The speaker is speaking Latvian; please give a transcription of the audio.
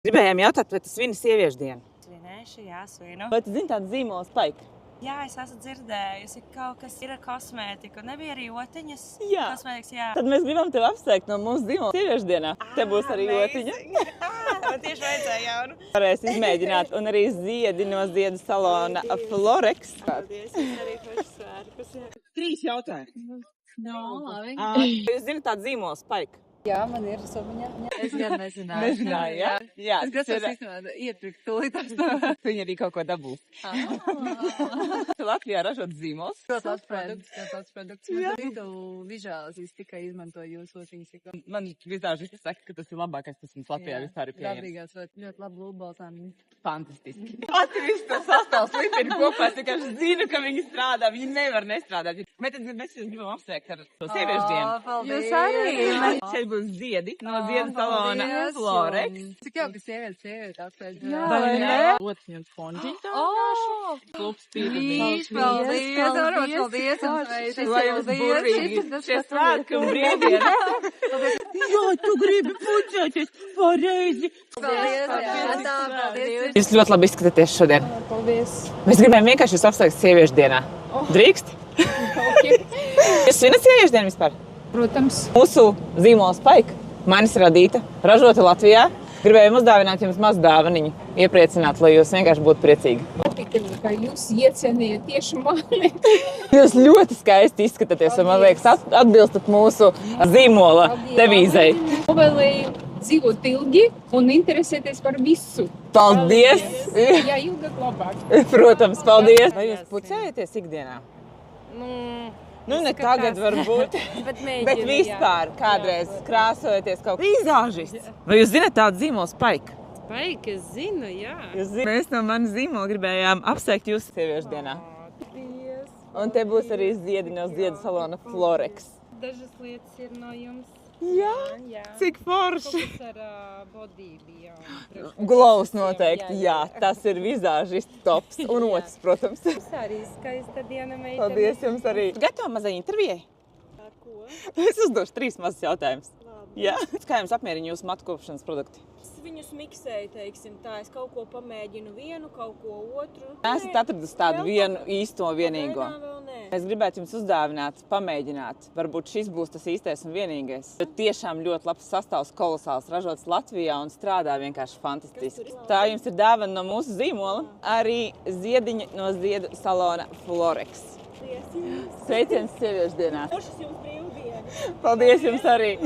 Gribējām jautāt, vai tas svin sieviešu dienu? Svinēšu, jā, svinu. Vai tu zini tādu zīmolu Spike? Jā, es esmu dzirdējusi, ka kaut kas ir ar kosmētiku. Nebija arī otiņas? Jā. Kosmētikas, jā. Tad mēs gribam tevi apsveikt no mūsu zīmola sieviešu dienā. Te būs arī otiņa. Man tieši vajadzēja jaunu. Varēs izmēģināt. Un arī ziedi no ziedu salona Florex. Paldies, es arī pašu svērkus. 3 jautājumi. No, labi. Jūs zināt tādu zīmolu Spike? Jā, man ir saviņā. Es gan nezināju. Nezināju, jā? Jā, Es grasos īstenībā iepirkt tūlītās no. Viņi arī kaut ko dabūs. Latvijā ražot zīmols. Ļoti labs produkts. Man arī vižālazīs tikai izmantoju jūsu otiņas. Man vizāžisti saka, ka tas ir labākais, kas mums Latvijā vispār ir pieejams. Dabīgās, ļoti labi lūbaltām. Fantastiski. Pati visu to sastāvs lipini kopā, es vienkārši zinu, ka viņi strādā, viņi nevar nestrādāt. Bet mēs jūs gribam apsveikt ar to sieviešu dienu. Paldies. Jūs arī. Šeit būs ziedi no ziedu salona Florex. Cik jau, ka sieviete apsveic. Vai ne? Otiņu un sponģītu. Klubs Paldies. Paldies. Vai jums burvīgi šie svētki un brīvdiena? Jā, tu gribi pucēties pareizi. Paldies. Jūs ļoti labi izskatāties šodien. Paldies. Mēs gribējām vienkārši jūs apsveikt sieviešu dienā. Drīkst? Jūs svinat sieviešu dienu vispār? Protams. Mūsu zīmola Spike, manis radīta, ražota Latvijā. Gribējām uzdāvināt jums mazu dāvaniņu, iepriecināt, lai jūs vienkārši būtu priecīgi. Ka jūs iecieniet tieši mani. Jūs ļoti skaisti izskatāties, un man liekas, atbilstat mūsu zīmola devīzei. Novēlēju dzīvot ilgi un interesēties par visu. Paldies! Jā, ilgāk labāk. Protams, paldies! Vai jūs pucējaties ikdienā? Nu, ne tagad varbūt, bet vispār kādreiz krāsojaties kaut kā. Vizāžists! Vai jūs zināt tādu zīmolu Spike? Spike, es zinu, jā. Mēs no manas zīmola gribējām apsveikt jūsu sieviešu dienā. Un te būs arī ziedi no ziedu salona Florex. Dažas lietas ir no jums. Jā? Jā. Cik forši! Kas ar bodību, jā. Glaus noteikti, jā. Tas ir vizāžists tops. Un otrs, protams. Tas arī skaista diena, meitene. Paldies jums arī. Gatava mazai intervijai? Ar ko? Es uzdošu 3 mazus jautājumus. Jā. Kā jums apmierina jūsu matu kopšanas produkti? Es viņus miksēju, teiksim tā. Es kaut ko pamēģinu vienu, kaut ko otru. Esat atradusi tādu vienu īsto vienīgo. Vēl nē. Es gribētu jums uzdāvināt, pamēģināt. Varbūt šis būs tas īstais un vienīgais. Bet tiešām ļoti labs sastāvs, kolosāls, ražots Latvijā un strādā vienkārši fantastiski. Tā jums ir dāvana no mūsu zīmola. Arī ziediņi no ziedu salona Florex. Sveiciens sieviešu dienā. Mošas jums brīvdiena. Paldies jums arī!